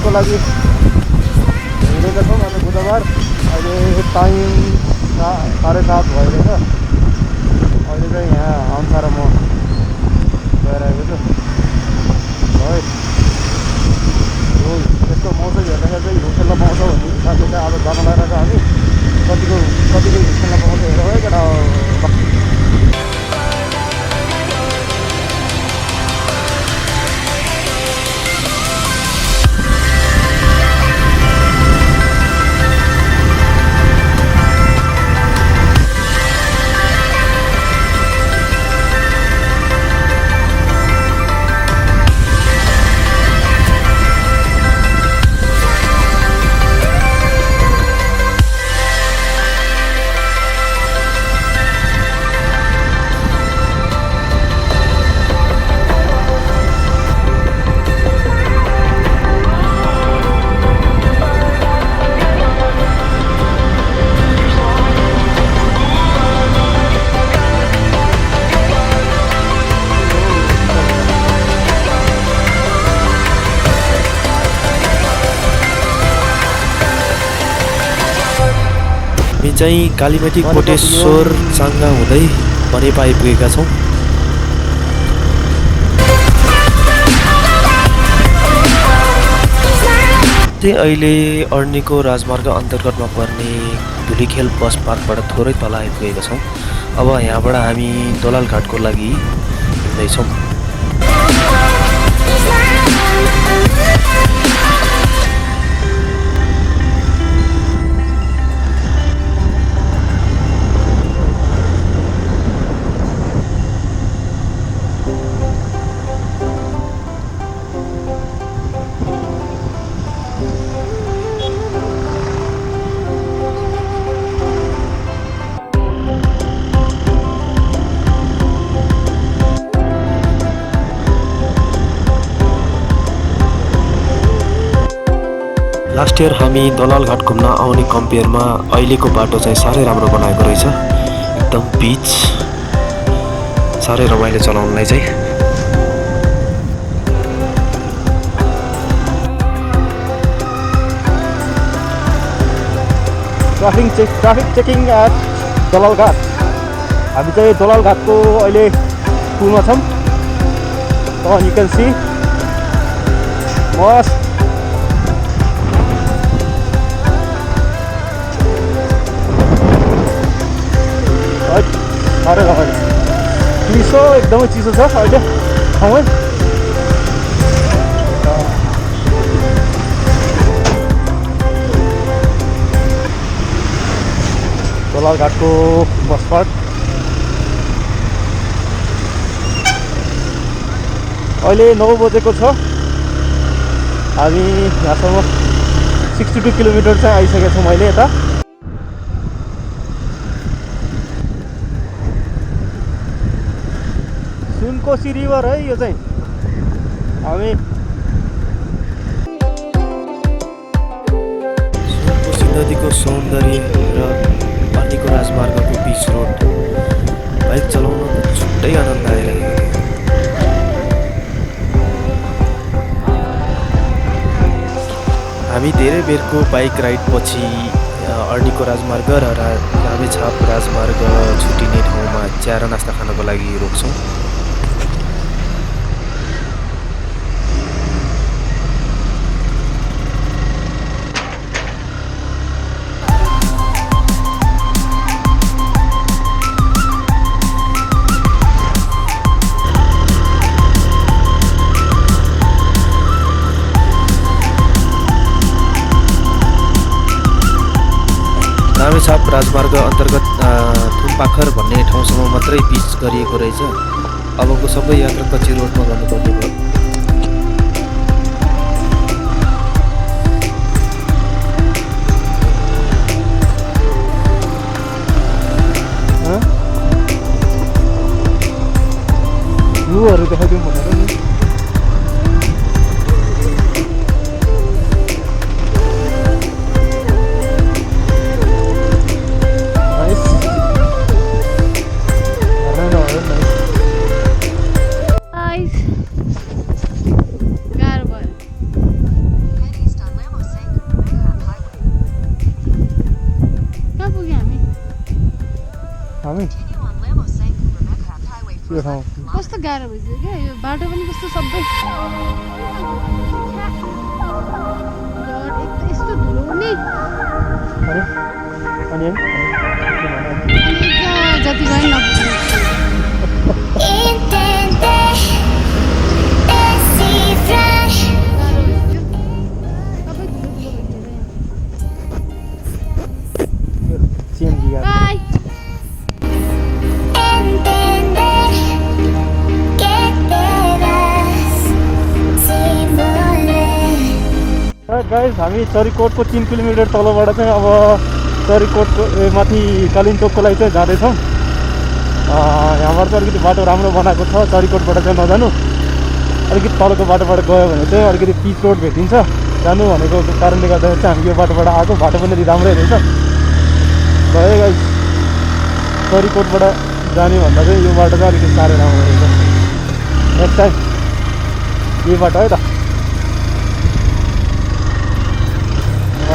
घाटको लागि हिँडेका छौँ। आज बुधबार, अहिले टाइम 7:30 भइरहेछ। अहिले चाहिँ यहाँ हम्सा र म गइरहेको छु है। यस्तो मौसम हेर्दाखेरि चाहिँ हिउँ खेल्न पाउँछ भन्ने हिसाबले चाहिँ आज जान लगाइरहेको हामी। कतिको हिउँ खेल्न पाउँछ हेरौँ है केटा। हामी चाहिँ कालीमाटी कोटेश्वर चाङ्गा हुँदै बनेपा आइपुगेका छौँ। अहिले अर्नीको राजमार्ग अन्तर्गतमा पर्ने धुलीखेल बस पार्कबाट थोरै तल आइपुगेका छौँ। अब यहाँबाट हामी दोलाल घाटको लागि हिँड्दैछौँ। लास्ट इयर हामी दोलाल घाट घुम्न आउने कम्पेयरमा अहिलेको बाटो चाहिँ साह्रै राम्रो बनाएको रहेछ। एकदम पिच, साह्रै रमाइलो चलाउनलाई चाहिँ। ट्राफिक चेकिङ एट दोलाल घाट। हामी चाहिँ दोलाल घाटको अहिले पुलमा छौँ। यु क्यान सी मस्त साह्रै रमाइलो। चिसो, एकदमै चिसो छ अहिले ठाउँमै। दोलाल घाटको बस पार्क अहिले 9 बजेको छ। हामी यहाँसम्म 62 किलोमिटर चाहिँ आइसकेको छौँ अहिले यता। सुनकोशी रिभर है यो चाहिँ। हामी सुनकोशी नदीको सौन्दर्य र अर्नीको राजमार्गको बिच रोड बाइक चलाउन छुट्टै आनन्द आइरहेको थियो। हामी धेरै बेरको बाइक राइड पछि अर्नीको राजमार्ग र रामेछाप राजमार्ग छुटिने ठाउँमा चिया र नास्ता खानको लागि रोक्छौँ। रामेछाप राजमार्ग अन्तर्गत थुम्पाखर भन्ने ठाउँसम्म मात्रै पिच गरिएको रहेछ। अबको सबै यात्रा कच्ची रोडमा गर्नुपर्ने भयो। भ्यूहरू देखाइदिउँ भनेर नि। हामी यो ठाउँ कस्तो गाह्रो भइसक्यो क्या यो बाटो पनि कस्तो सबै यस्तो धुलो नि अनि जति गए नपुग्छ CNG गाडी बाई गाइस हामी चरीकोटको 3 किलोमिटर तलबाट चाहिँ अब चरीकोटको माथि कालिम्पोङको लागि चाहिँ जाँदैछौँ। यहाँबाट चाहिँ अलिकति बाटो राम्रो बनाएको छ। चरीकोटबाट चाहिँ नजानु, अलिकति तलको बाटोबाट गयो भने चाहिँ अलिकति पिच रोड भेटिन्छ। जानु भनेको कारणले गर्दाखेरि चाहिँ हामी यो बाटोबाट आएको, बाटो पनि राम्रै रहेछ। गयो गाइस, चरीकोटबाट जाने भन्दा चाहिँ यो बाटो चाहिँ अलिकति साह्रै राम्रो रहेछ। नेक्स्ट टाइम यही बाटो है त।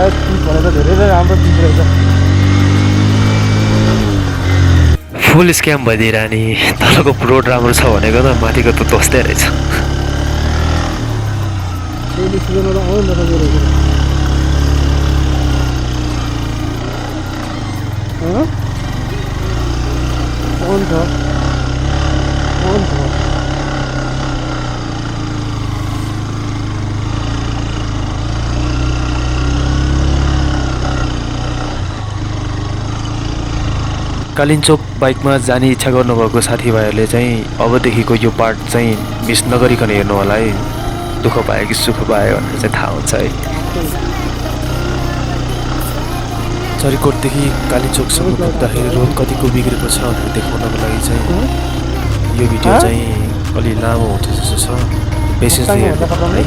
पिच भने त धेरै नै राम्रो पिच रहेछ। फुल स्क्याम भइदिइरहने तलको रोड राम्रो छ भनेको त माथिको त तस्तै रहेछ। डेली सिजनमा त आउनु न रहेछ हुन्छ हुन्छ कालिम्पोङ बाइकमा जाने इच्छा गर्नुभएको साथीभाइहरूले चाहिँ अबदेखिको यो पार्ट चाहिँ मिस नगरिकन हेर्नु होला है। दुःख पायो कि सुख पायो भनेर चाहिँ थाहा हुन्छ है। चरीकोटदेखि कालिम्पोङसम्म पुग्दाखेरि रोड कतिको बिग्रेको छ भनेर देखाउनको लागि चाहिँ यो भिडियो चाहिँ अलि लामो हुन्छ जस्तो छ। पेसेन्सले हेर्नु है।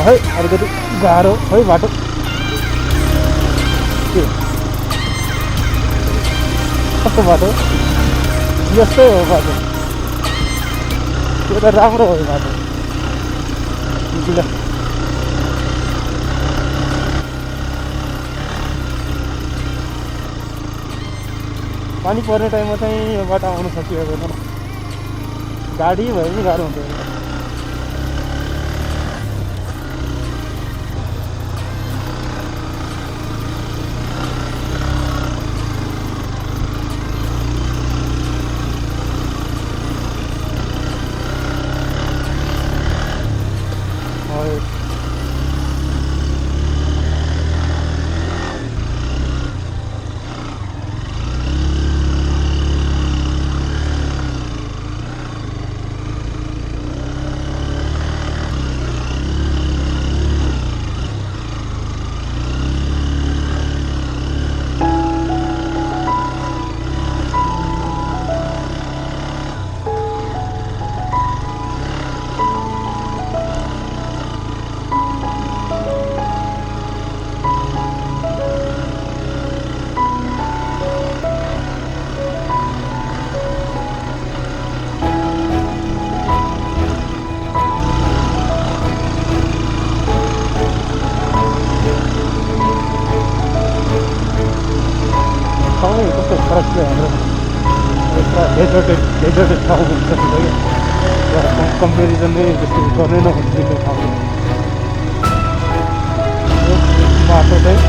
है अलिकति गाह्रो है बाटो। के कस्तो बाटो? यस्तै हो बाटो। त्यो त राम्रो हो बाटो। पानी पर्ने टाइममा चाहिँ यो बाटो आउनु सकिएको छैन। गाडी भए पनि गाह्रो हुन्छ। ठाउँै कस्तो फरक छ हाम्रो पुरा डेजर्टेड ठाउँ हुन्छ कि कम्पेरिजन नै जस्तो गर्नै नहुने ठाउँ बाटो चाहिँ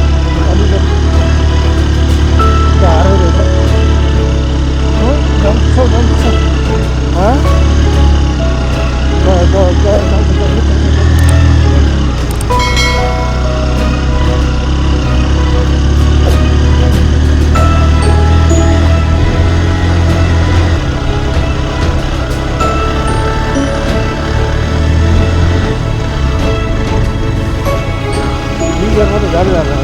अलिकति गाह्रो रहेछ। गियरमा त जानु जानु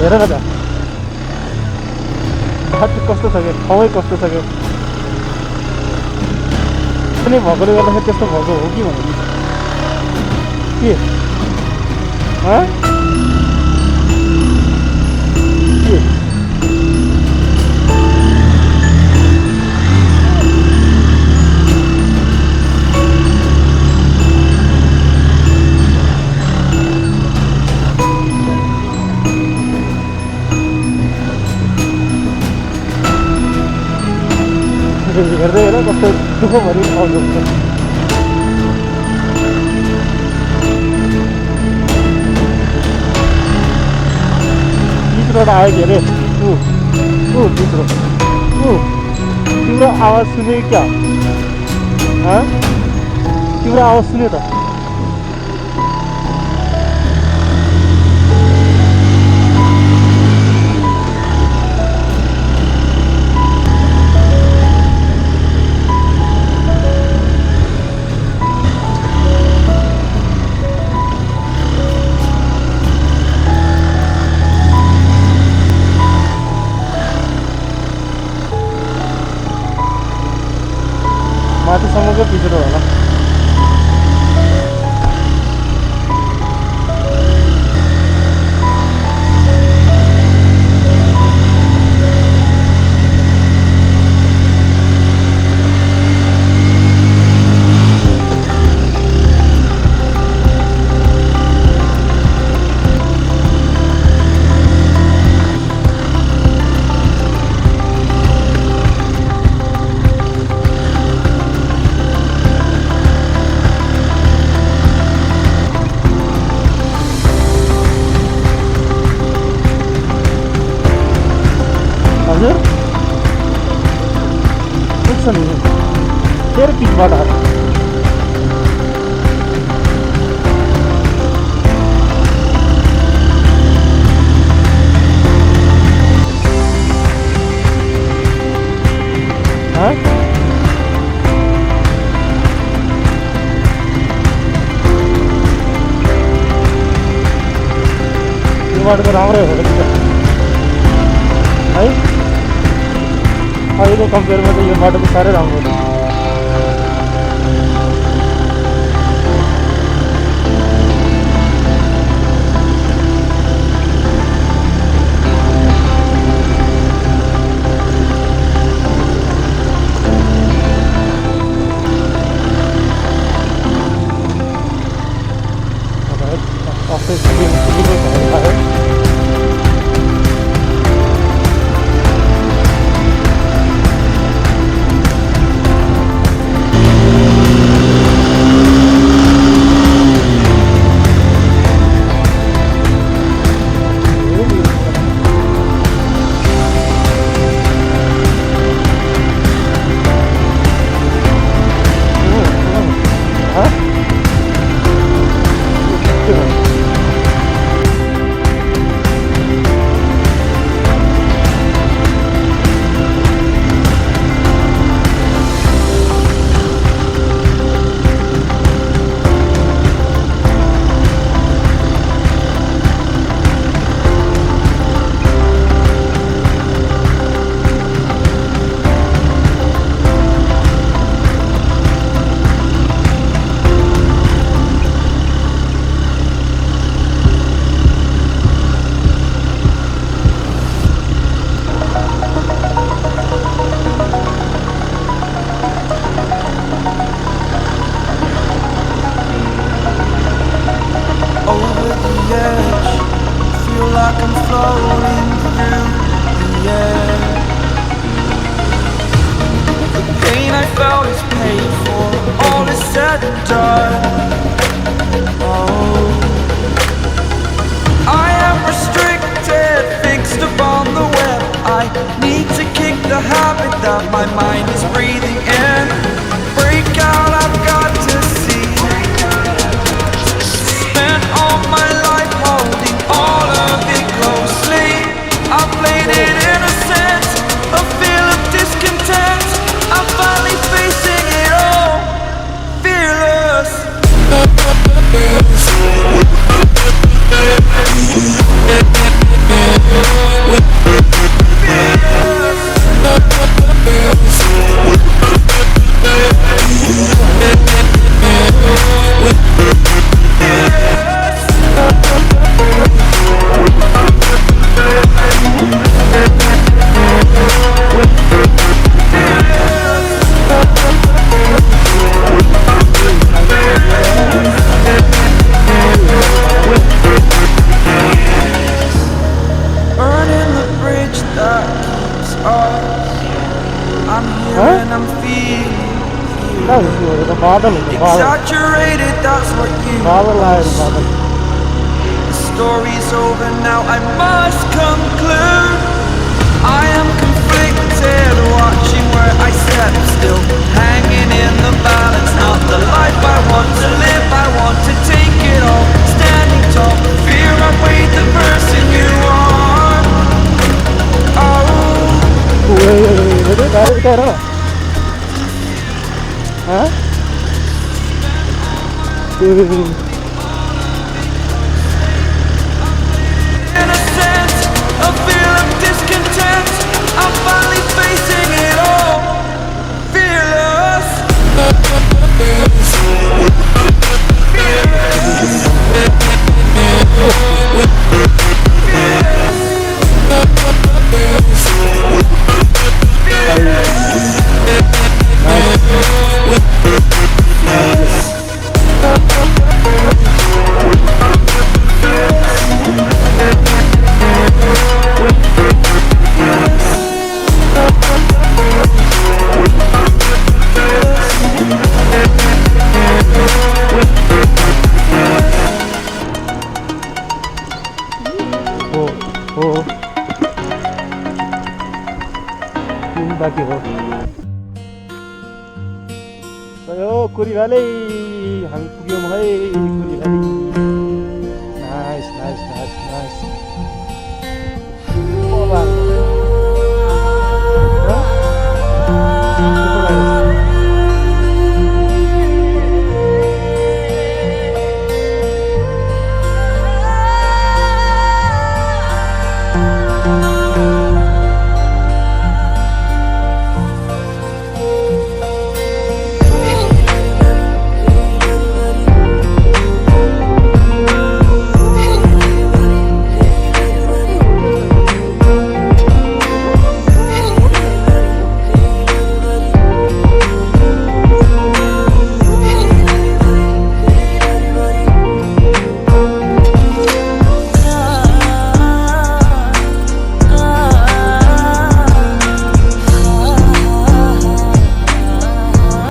हेर न त बाटो कस्तो छ कि ठाउँै कस्तो छ कि कुनै भएकोले गर्दाखेरि त्यस्तो भएको हो कि भन्नु के हाँ के हेर्दै हेर कस्तो दुःखभरि आउँछ तीसरोबाट आयो के अरे तीसरो तिम्रो आवाज सुन्यो क्या हाँ तिम्रो आवाज सुन्यो त माथिसम्मको पिछडो होला हजुर पुग्छ नि फेरि पिचबाट यो बाटो त राम्रै हो है अहिलेको कम्पेयरमा चाहिँ यो बाटो त साह्रै राम्रो छ My mind is breathing in. Break out, I've got to see. Spent all my life holding all of it closely. I played it innocent, a feel of discontent. I'm finally facing it all, fearless. Fearless. बादल हुन्छ बादल Exaggerated, that's what you बादल आयो बादल The story's over now, I must conclude I am conflicted, watching where I step still Hanging in the balance, not the life I want to live I want to take it all, standing tall Fear I weighed the person you are Oh innocent, a feel of discontent I'm finally facing it all Fearless बाँकी हो यो कुरी valley हामी पुग्यौँ है कुरी valley nice nice nice nice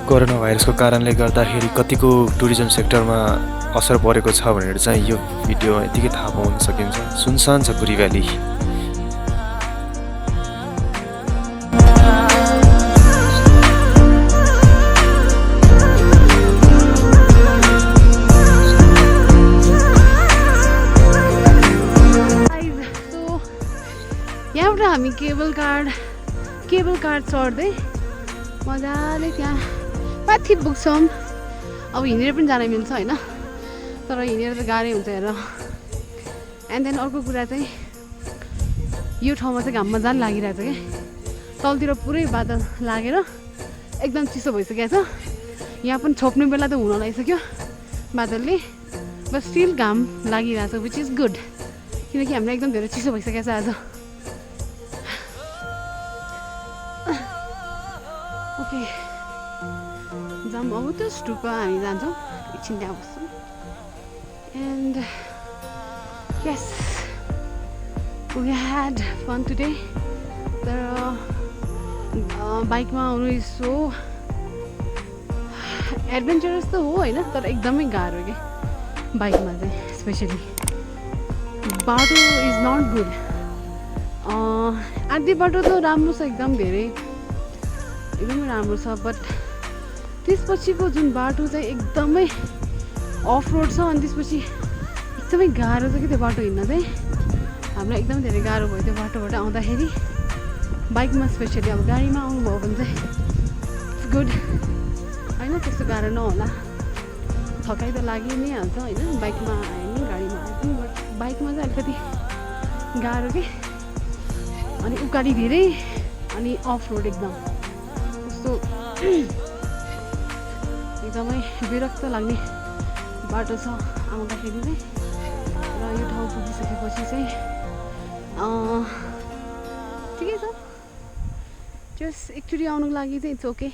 corona भाइरसको कारणले गर्दाखेरि कतिको टुरिज्म सेक्टरमा असर परेको छ भनेर चाहिँ यो भिडियो यतिकै थाहा पाउन सकिन्छ सुनसान छ कुरी भ्याली यहाँबाट हामी केबल कार चढ्दै मजाले त्यहाँ माथि पुग्छौँ अब हिँडेर पनि जान मिल्छ होइन तर हिँडेर त गाह्रै हुन्छ हेर एन्ड देन अर्को कुरा चाहिँ यो ठाउँमा चाहिँ घाम मजाले लागिरहेको छ क्या तलतिर पुरै बादल लागेर एकदम चिसो भइसकेको छ यहाँ पनि छोप्ने बेला त हुन लागिसक्यो बादलले बस स्टिल घाम लागिरहेछ विच इज गुड किनकि हामीलाई एकदम धेरै चिसो भइसकेको छ आज ओके जाम अब त्यो स्टुपमा हामी जान्छौँ एकछिन त्यहाँ बस्छौँ and yes we had fun today तर बाइकमा आउनु इज सो एडभेन्चरस त हो होइन तर एकदमै गाह्रो क्या बाइकमा चाहिँ स्पेसली बाटो इज नट गुड आधी बाटो त राम्रो छ एकदमै राम्रो छ बट त्यसपछिको जुन बाटो चाहिँ एकदमै अफ रोड छ अनि त्यसपछि एकदमै गाह्रो छ कि त्यो बाटो हिँड्न चाहिँ हामीलाई एकदमै धेरै गाह्रो भयो त्यो बाटोबाट आउँदाखेरि बाइकमा स्पेसली अब गाडीमा आउनुभयो भने चाहिँ इट्स गुड होइन त्यस्तो गाह्रो नहोला थकाइ त लागि नै हाल्छ होइन बाइकमा आयो नि गाडीमा आयो पनि बट बाइकमा चाहिँ अलिकति गाह्रो के अनि उकाली धेरै अनि अफ रोड एकदम कस्तो एकदमै विरक्त लाग्ने बाटो छ आउँदाखेरि चाहिँ र यो ठाउँ पुगिसकेपछि चाहिँ ठिकै छ जस्ट एकचोटि आउनुको लागि चाहिँ इट्स ओके